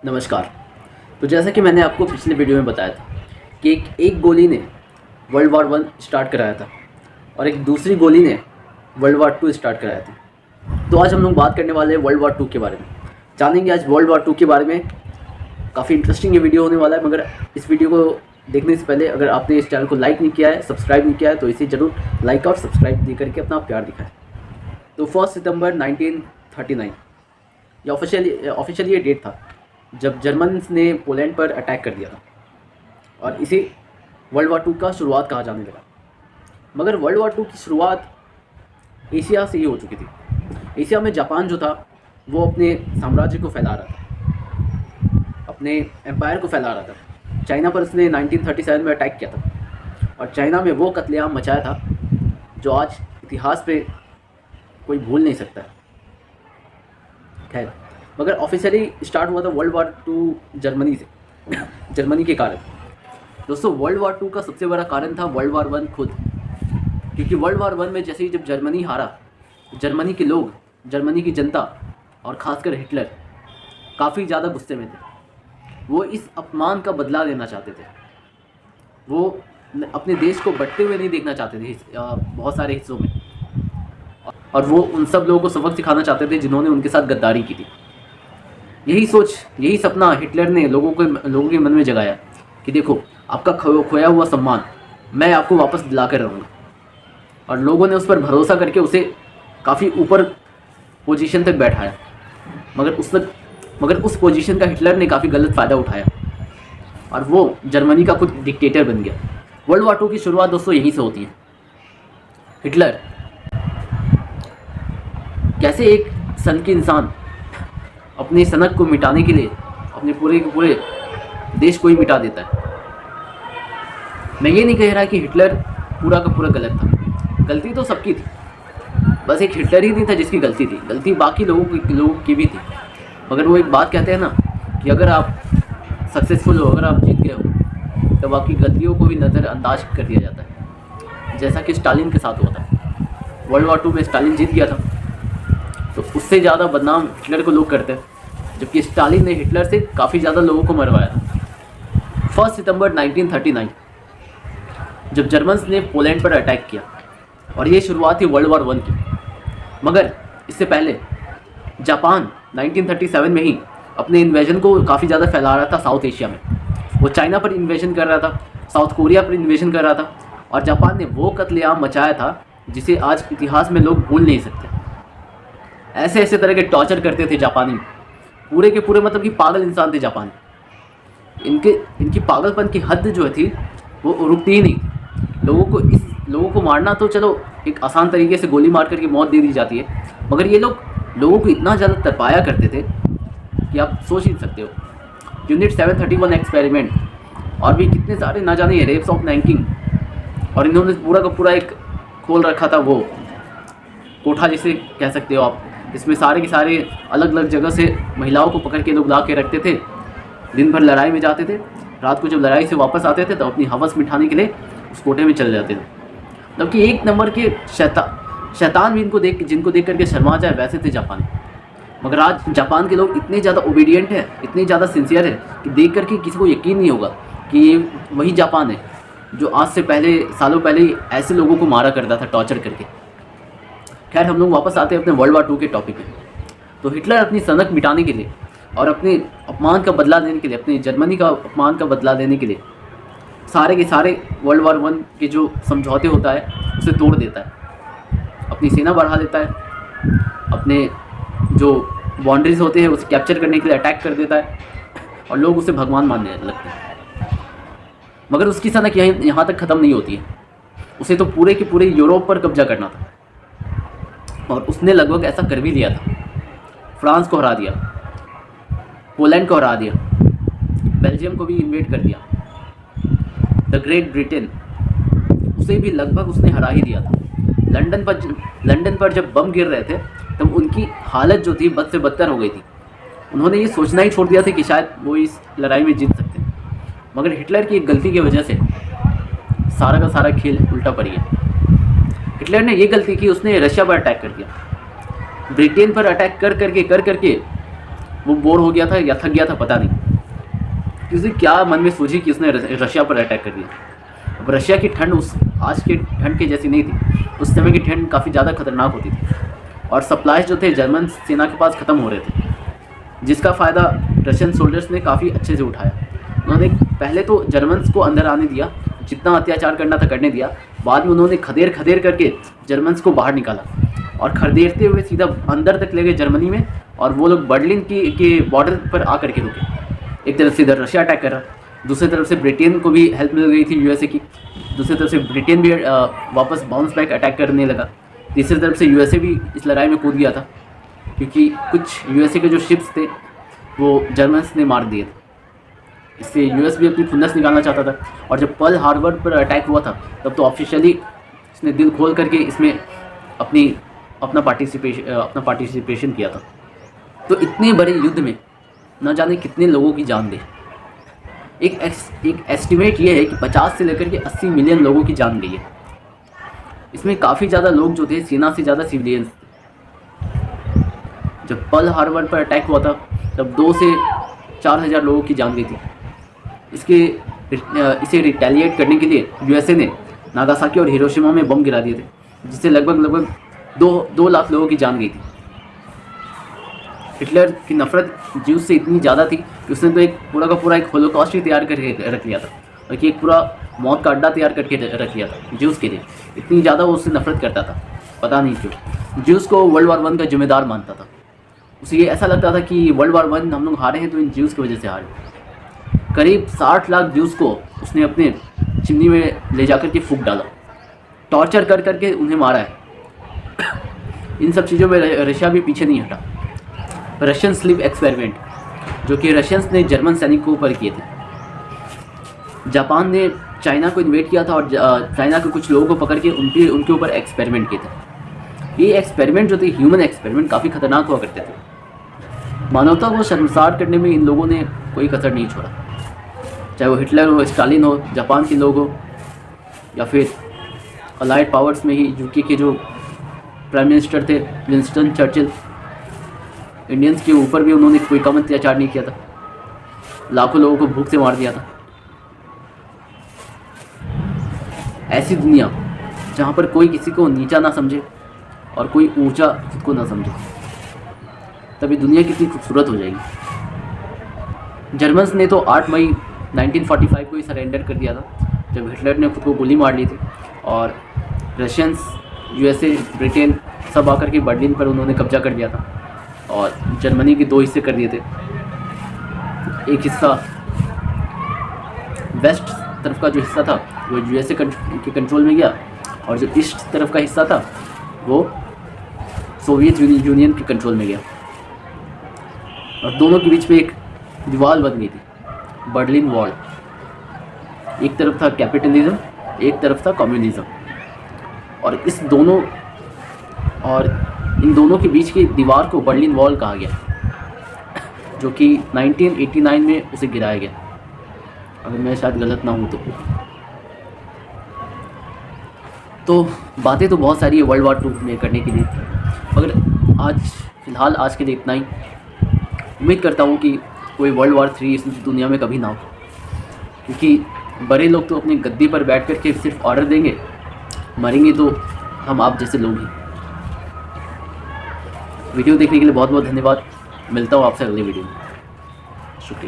नमस्कार। तो जैसा कि मैंने आपको पिछले वीडियो में बताया था कि एक गोली ने वर्ल्ड वार वन स्टार्ट कराया था और एक दूसरी गोली ने वर्ल्ड वार टू स्टार्ट कराया था। तो आज हम लोग बात करने वाले हैं वर्ल्ड वार टू के बारे में। जानेंगे आज वर्ल्ड वार टू के बारे में। काफ़ी इंटरेस्टिंग ये वीडियो होने वाला है, मगर इस वीडियो को देखने से पहले अगर आपने इस चैनल को लाइक नहीं किया है, सब्सक्राइब नहीं किया है, तो इसे ज़रूर लाइक और सब्सक्राइब दे करके अपना प्यार दिखाएं। तो 1 सितंबर 1939 ये ऑफिशियली ये डेट था जब जर्मन ने पोलैंड पर अटैक कर दिया था और इसे वर्ल्ड वार टू का शुरुआत कहा जाने लगा। मगर वर्ल्ड वार टू की शुरुआत एशिया से ही हो चुकी थी। एशिया में जापान जो था वो अपने साम्राज्य को फैला रहा था, अपने एम्पायर को फैला रहा था। चाइना पर उसने 1937 में अटैक किया था और चाइना में वो कत्लेआम मचाया था जो आज इतिहास पे कोई भूल नहीं सकता। खैर, मगर ऑफिशियली स्टार्ट हुआ था वर्ल्ड वार टू जर्मनी से जर्मनी के कारण। दोस्तों, वर्ल्ड वार टू का सबसे बड़ा कारण था वर्ल्ड वार वन खुद, क्योंकि वर्ल्ड वार वन में जैसे ही जब जर्मनी हारा, जर्मनी के लोग, जर्मनी की जनता और ख़ासकर हिटलर काफ़ी ज़्यादा गुस्से में थे। वो इस अपमान का बदला लेना चाहते थे। वो अपने देश को बंटते हुए नहीं देखना चाहते थे बहुत सारे हिस्सों में, और वो उन सब लोगों को सबक सिखाना चाहते थे जिन्होंने उनके साथ गद्दारी की थी। यही सोच, यही सपना हिटलर ने लोगों के मन में जगाया कि देखो, आपका खोया हुआ सम्मान मैं आपको वापस दिला कर रहूँगा। और लोगों ने उस पर भरोसा करके उसे काफ़ी ऊपर पोजीशन तक बैठाया। मगर उस पोजीशन का हिटलर ने काफ़ी गलत फ़ायदा उठाया और वो जर्मनी का खुद डिक्टेटर बन गया। वर्ल्ड वार टू की शुरुआत दोस्तों यहीं से होती है। हिटलर कैसे एक सन की इंसान अपने सनक को मिटाने के लिए अपने पूरे के पूरे देश को ही मिटा देता है। मैं ये नहीं कह रहा कि हिटलर पूरा का पूरा गलत था, गलती तो सबकी थी, बस एक हिटलर ही नहीं था जिसकी गलती थी, गलती बाकी लोगों की भी थी। मगर वो एक बात कहते हैं ना कि अगर आप सक्सेसफुल हो, अगर आप जीत गए हो, तो बाकी गलतियों को भी नज़रअंदाज कर दिया जाता है, जैसा कि स्टालिन के साथ हुआ था। वर्ल्ड वार टू में स्टालिन जीत गया था, तो उससे ज़्यादा बदनाम हिटलर को लोग करते हैं, जबकि स्टालिन ने हिटलर से काफ़ी ज़्यादा लोगों को मरवाया था। 1 सितंबर 1939 जब जर्मन्स ने पोलैंड पर अटैक किया और ये शुरुआत थी वर्ल्ड वार वन की। मगर इससे पहले जापान 1937 में ही अपने इन्वेजन को काफ़ी ज़्यादा फैला रहा था साउथ एशिया में। वो चाइना पर इन्वेजन कर रहा था, साउथ कोरिया पर इन्वेजन कर रहा था, और जापान ने वो कत्लेआम मचाया था जिसे आज इतिहास में लोग भूल नहीं सकते। ऐसे ऐसे तरह के टॉर्चर करते थे जापानी, पूरे के पूरे मतलब कि पागल इंसान थे जापानी। इनकी पागलपन की हद जो थी वो रुकती ही नहीं थी। लोगों को मारना तो चलो एक आसान तरीके से गोली मार करके मौत दे दी जाती है, मगर ये लोगों को इतना ज़्यादा तरपाया करते थे कि आप सोच नहीं सकते हो। यूनिट 731 एक्सपेरिमेंट और भी कितने सारे ना जाने रेप्स ऑफ नैंकिंग, और इन्होंने पूरा का पूरा एक खोल रखा था वो कोठा जिसे कह सकते हो आप। इसमें सारे के सारे अलग अलग जगह से महिलाओं को पकड़ के लोग ला के रखते थे। दिन भर लड़ाई में जाते थे, रात को जब लड़ाई से वापस आते थे तो अपनी हवस मिटाने के लिए उस कोठे में चले जाते थे। मतलब कि एक नंबर के शैतान भी जिनको देख करके शर्मा जाए वैसे थे जापान। मगर आज जापान के लोग इतने ज़्यादा ओबीडियंट हैं, इतने ज़्यादा सिंसियर है कि देख करके किसी को यकीन नहीं होगा कि ये वही जापान है जो आज से सालों पहले ऐसे लोगों को मारा करता था टॉर्चर करके। खैर, हम लोग वापस आते हैं अपने वर्ल्ड वार टू के टॉपिक में। तो हिटलर अपनी सनक मिटाने के लिए और अपने अपमान का बदला लेने के लिए, अपनी जर्मनी का अपमान का बदला लेने के लिए सारे के सारे वर्ल्ड वार वन के जो समझौते होता है उसे तोड़ देता है, अपनी सेना बढ़ा देता है, अपने जो बाउंड्रीज होते हैं उसे कैप्चर करने के लिए अटैक कर देता है, और लोग उसे भगवान मानने लगते हैं। मगर उसकी सनक यहाँ तक ख़त्म नहीं होती है। उसे तो पूरे के पूरे यूरोप पर कब्जा करना था, और उसने लगभग ऐसा कर भी लिया था। फ्रांस को हरा दिया, पोलैंड को हरा दिया, बेल्जियम को भी इन्वेड कर दिया, द ग्रेट ब्रिटेन उसे भी लगभग उसने हरा ही दिया था। लंदन पर जब बम गिर रहे थे तब उनकी हालत जो थी बद से बदतर हो गई थी। उन्होंने ये सोचना ही छोड़ दिया था कि शायद वो इस लड़ाई में जीत सकते हैं। मगर हिटलर की एक गलती की वजह से सारा का सारा खेल उल्टा पड़ गया। हिटलर ने ये गलती की, उसने रशिया पर अटैक कर दिया। ब्रिटेन पर अटैक कर करके वो बोर हो गया था या थक गया था पता नहीं, कि उसने क्या मन में सोची कि उसने रशिया पर अटैक कर दिया। अब रशिया की ठंड उस आज के ठंड की जैसी नहीं थी, उस समय की ठंड काफ़ी ज़्यादा खतरनाक होती थी और सप्लाईज जो थे जर्मन सेना के पास ख़त्म हो रहे थे, जिसका फ़ायदा रशियन सोल्जर्स ने काफ़ी अच्छे से उठाया। उन्होंने पहले तो जर्मन्स को अंदर आने दिया, जितना अत्याचार करना था करने दिया, बाद में उन्होंने खदेड़ खदेड़ करके जर्मन्स को बाहर निकाला और खदेड़ते हुए सीधा अंदर तक ले गए जर्मनी में, और वो लोग बर्लिन के बॉर्डर पर आकर के रुके। एक तरफ से इधर रशिया अटैक कर रहा, दूसरी तरफ से ब्रिटेन को भी हेल्प मिल गई थी यूएसए की, दूसरी तरफ से ब्रिटेन भी वापस बाउंस बैक अटैक करने लगा, तीसरी तरफ से यूएसए भी इस लड़ाई में कूद गया था, क्योंकि कुछ यूएसए के जो शिप्स थे वो जर्मन्स ने मार दिए थे। इससे यूएस भी अपनी खुन्नस निकालना चाहता था, और जब पर्ल हार्बर पर अटैक हुआ था तब तो ऑफिशियली इसने दिल खोल करके इसमें अपना पार्टिसिपेशन किया था। तो इतने बड़े युद्ध में न जाने कितने लोगों की जान गई। एक एस्टिमेट ये है कि 50 से लेकर के 80 मिलियन लोगों की जान गई है। इसमें काफ़ी ज़्यादा लोग जो थे सेना से ज़्यादा सिविलियंस थे। जब पर्ल हार्बर पर अटैक हुआ था तब 2 से 4 हज़ार लोगों की जान गई थी। इसे रिटेलिएट करने के लिए यूएसए ने नागासाकी और हिरोशिमा में बम गिरा दिए थे, जिससे लगभग 2 लाख लोगों की जान गई थी। हिटलर की नफरत ज्यूस से इतनी ज़्यादा थी कि उसने तो एक पूरा का पूरा एक होलोकॉस्ट ही तैयार करके रख लिया था, और कि एक पूरा मौत का अड्डा तैयार करके रख लिया था ज्यूस के लिए। इतनी ज़्यादा वो उससे नफरत करता था, पता नहीं क्यों। ज्यूस को वर्ल्ड वार 1 का जिम्मेदार मानता था। उसे ये ऐसा लगता था कि वर्ल्ड वार 1 हम लोग हारे हैं तो इन ज्यूस की वजह से हारे। करीब 60 लाख ज्यूस को उसने अपने चिमनी में ले जाकर के फूंक डाला, टॉर्चर कर करके उन्हें मारा है। इन सब चीज़ों में रशिया भी पीछे नहीं हटा। रशियन स्लीप एक्सपेरिमेंट, जो कि रशियंस ने जर्मन सैनिकों पर किए थे। जापान ने चाइना को इन्वेट किया था और चाइना के कुछ लोगों को पकड़ के उनके ऊपर एक्सपेरिमेंट किए थे। ये एक्सपेरिमेंट जो थे ह्यूमन एक्सपेरिमेंट काफ़ी खतरनाक हुआ करते थे। मानवता को शर्मसार करने में इन लोगों ने कोई कसर नहीं छोड़ा, चाहे वो हिटलर हो, स्टालिन हो, जापान के लोग हो, या फिर अलाइड पावर्स में ही यूके के जो प्राइम मिनिस्टर थे विंस्टन चर्चिल। इंडियंस के ऊपर भी उन्होंने कोई कम अत्याचार नहीं किया था, लाखों लोगों को भूख से मार दिया था। ऐसी दुनिया जहाँ पर कोई किसी को नीचा ना समझे और कोई ऊंचा खुद को ना समझे, तभी दुनिया कितनी खूबसूरत हो जाएगी। जर्मन्स ने तो 8 मई 1945 को ही सरेंडर कर दिया था, जब हिटलर ने खुद को गोली मार ली थी, और रशियंस, यूएसए, ब्रिटेन सब आकर के बर्लिन पर उन्होंने कब्जा कर दिया था और जर्मनी के 2 हिस्से कर दिए थे। एक हिस्सा वेस्ट तरफ का जो हिस्सा था वो यूएसए के कंट्रोल में गया, और जो ईस्ट तरफ का हिस्सा था वो सोवियत यूनियन के कंट्रोल में गया, और दोनों के बीच में एक दीवार बन गई थी, बर्लिन वॉल। एक तरफ था कैपिटलिज्म, एक तरफ था कम्युनिज्म, और इन दोनों के बीच की दीवार को बर्लिन वॉल कहा गया, जो कि 1989 में उसे गिराया गया, अगर मैं शायद गलत ना हूँ तो बातें तो बहुत सारी है वर्ल्ड वार 2 में करने के लिए, मगर फ़िलहाल आज के लिए इतना ही। उम्मीद करता हूँ कि कोई वर्ल्ड वार 3 इस दुनिया में कभी ना हो, क्योंकि बड़े लोग तो अपनी गद्दी पर बैठ कर के सिर्फ ऑर्डर देंगे, मरेंगे तो हम आप जैसे लोग ही। वीडियो देखने के लिए बहुत बहुत धन्यवाद। मिलता हूँ आपसे अगले वीडियो में। शुक्रिया।